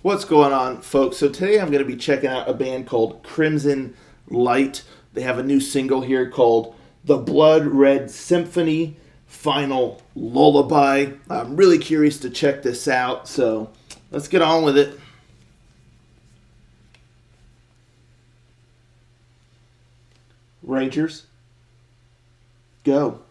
What's going on, folks? So today I'm going to be checking out a band called Crimson Light. They have a new single here called The Blood Red Symphony Final Lullaby. I'm really curious to check this out, so let's get on with it. Rangers, go.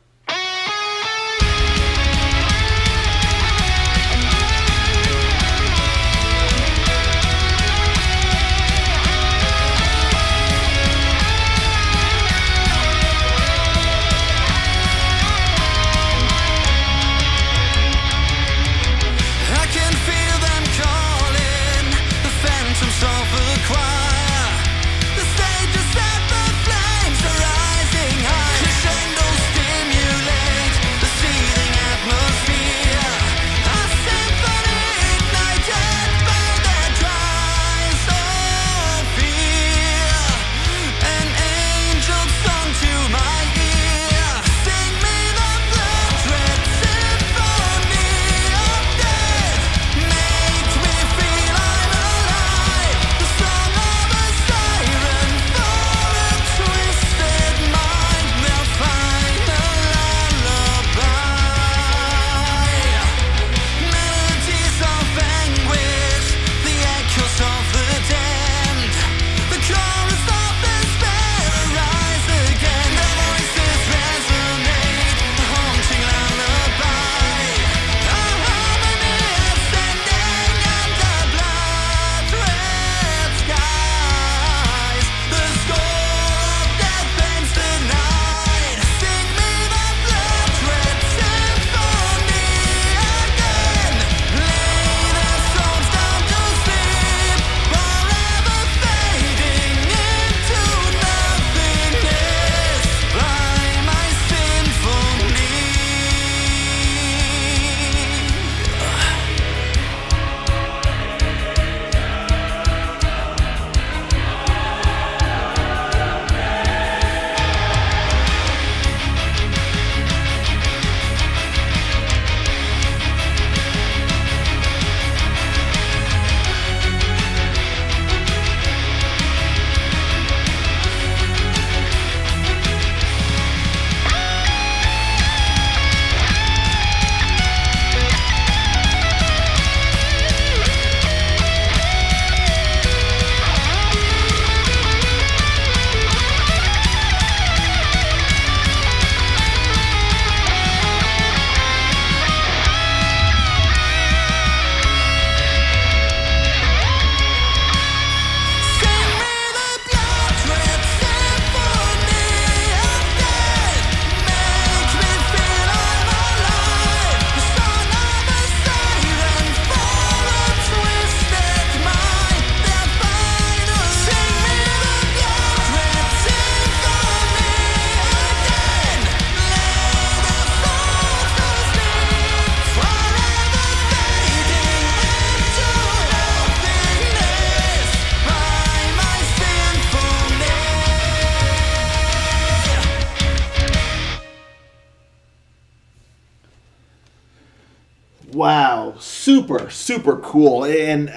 Wow, super cool. And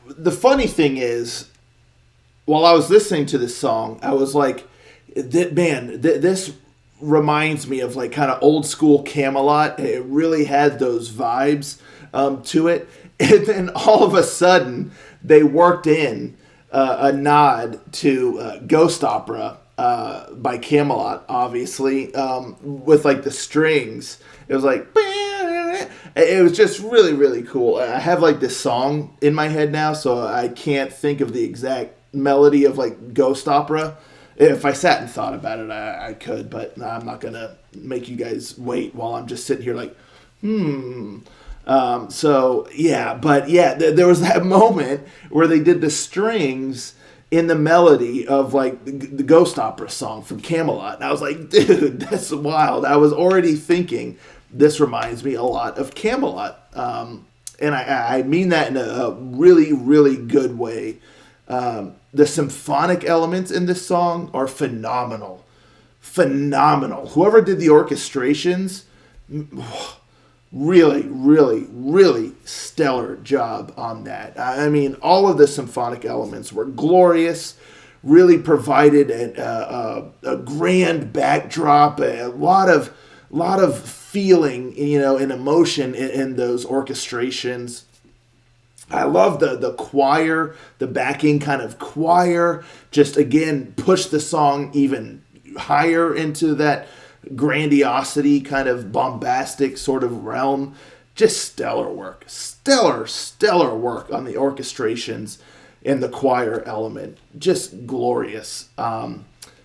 the funny thing is, while I was listening to this song, I was like, this reminds me of like kind of old school Camelot. It really had those vibes to it. And then all of a sudden, they worked in a nod to Ghost Opera by Camelot, obviously, with like the strings. It was like, it was just really cool. I have like this song in my head now, so I can't think of the exact melody of like Ghost Opera. If I sat and thought about it, I could, but I'm not gonna make you guys wait while I'm just sitting here like, So yeah, but yeah, there was that moment where they did the strings in the melody of like the Ghost Opera song from Camelot, and I was like, dude, that's wild. I was already thinking this reminds me a lot of Camelot, and I mean that in a really good way. The symphonic elements in this song are phenomenal. Whoever did the orchestrations, Really, really, really stellar job on that. I mean, all of the symphonic elements were glorious, really provided a grand backdrop, a lot of feeling, and emotion in those orchestrations. I love the choir, the backing kind of choir, just again push the song even higher into that grandiosity, kind of bombastic sort of realm. Just stellar work. Stellar work on the orchestrations and the choir element. Just glorious. As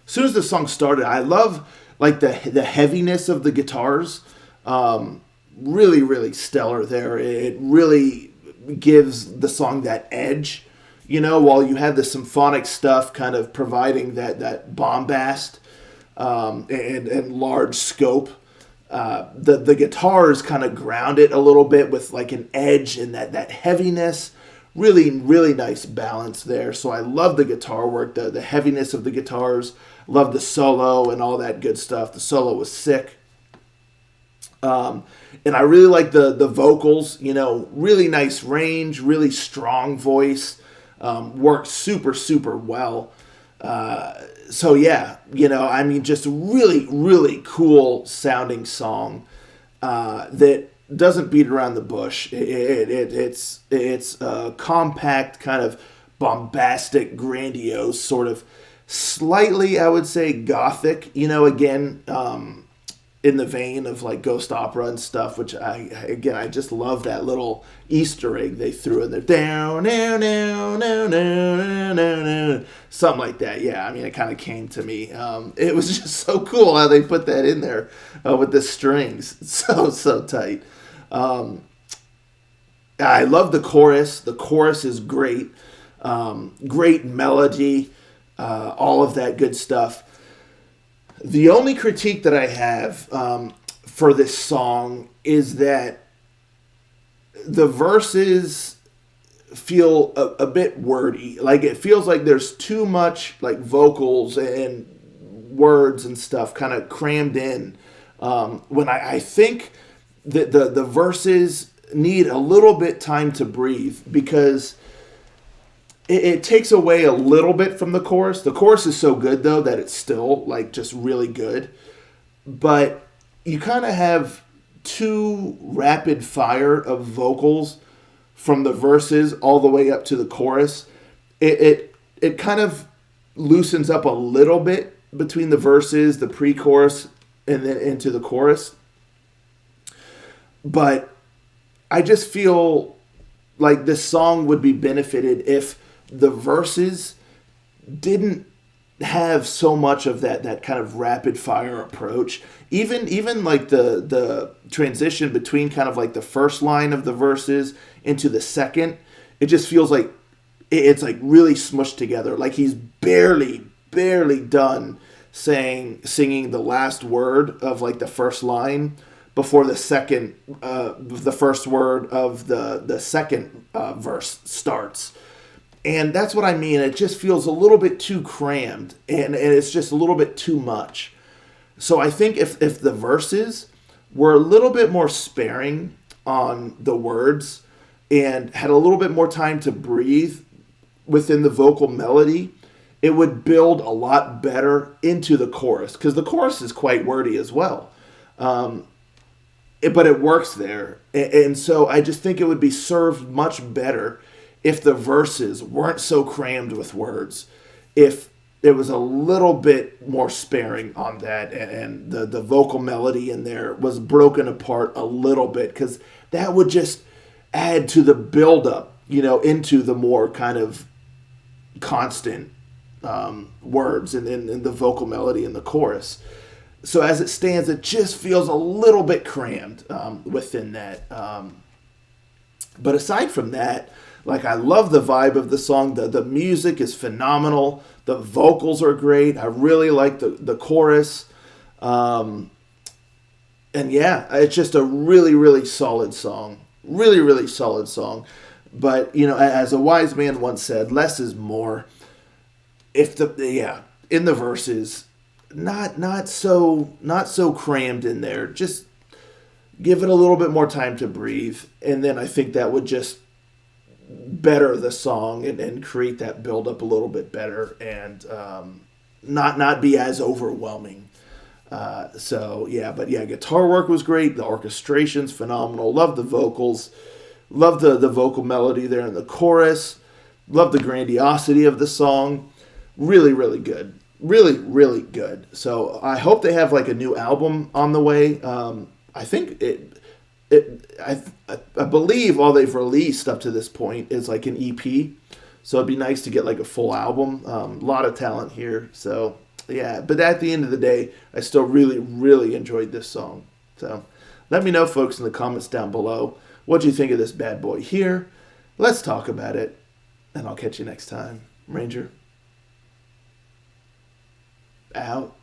soon as the song started, I love like the heaviness of the guitars. Really, really stellar there. It really gives the song that edge, while you have the symphonic stuff kind of providing that bombast and large scope. The guitars kind of ground it a little bit with like an edge and that heaviness. Really, really nice balance there. So I love the guitar work, the heaviness of the guitars. Love the solo and all that good stuff. The solo was sick. And I really like the vocals, really nice range, really strong voice, worked super, super well. So yeah, I mean, just really, really cool sounding song, that doesn't beat around the bush. It's a compact, kind of bombastic, grandiose, sort of slightly, I would say, gothic, again, in the vein of like ghost opera and stuff, which I just love that little Easter egg they threw in there. Down, down, down, down, down, down, something like that. Yeah, I mean, it kind of came to me. It was just so cool how they put that in there with the strings. So tight. I love the chorus. The chorus is great. Great melody. All of that good stuff. The only critique that I have for this song is that the verses feel a bit wordy. Like it feels like there's too much like vocals and words and stuff kind of crammed in. When I think that the verses need a little bit time to breathe, because it takes away a little bit from the chorus. The chorus is so good, though, that it's still, like, just really good. But you kind of have too rapid fire of vocals from the verses all the way up to the chorus. It kind of loosens up a little bit between the verses, the pre-chorus, and then into the chorus. But I just feel like this song would be benefited if the verses didn't have so much of that kind of rapid fire approach. Even like the transition between kind of like the first line of the verses into the second, it just feels like it's like really smushed together. Like he's barely done singing the last word of like the first line before the first word of the second verse starts. And that's what I mean. It just feels a little bit too crammed, and it's just a little bit too much. So I think if the verses were a little bit more sparing on the words and had a little bit more time to breathe within the vocal melody, it would build a lot better into the chorus, because the chorus is quite wordy as well. But it works there. And so I just think it would be served much better if the verses weren't so crammed with words, if there was a little bit more sparing on that, and the vocal melody in there was broken apart a little bit, because that would just add to the buildup, into the more kind of constant words and the vocal melody in the chorus. So as it stands, it just feels a little bit crammed within that. But aside from that, like, I love the vibe of the song. The music is phenomenal. The vocals are great. I really like the chorus. And yeah, it's just a really, really solid song. Really, really solid song. But, as a wise man once said, less is more. In the verses, not so crammed in there. Just, give it a little bit more time to breathe, and then I think that would just better the song and create that build up a little bit better, and not be as overwhelming. So yeah, but yeah, guitar work was great. The orchestration's phenomenal. Love the vocals. Love the vocal melody there in the chorus. Love the grandiosity of the song. Really, really good. Really, really good. So I hope they have like a new album on the way. I think I believe all they've released up to this point is like an EP. So it'd be nice to get like a full album. A lot of talent here. So yeah, but at the end of the day, I still really, really enjoyed this song. So let me know, folks, in the comments down below. What do you think of this bad boy here? Let's talk about it. And I'll catch you next time. Ranger. Out.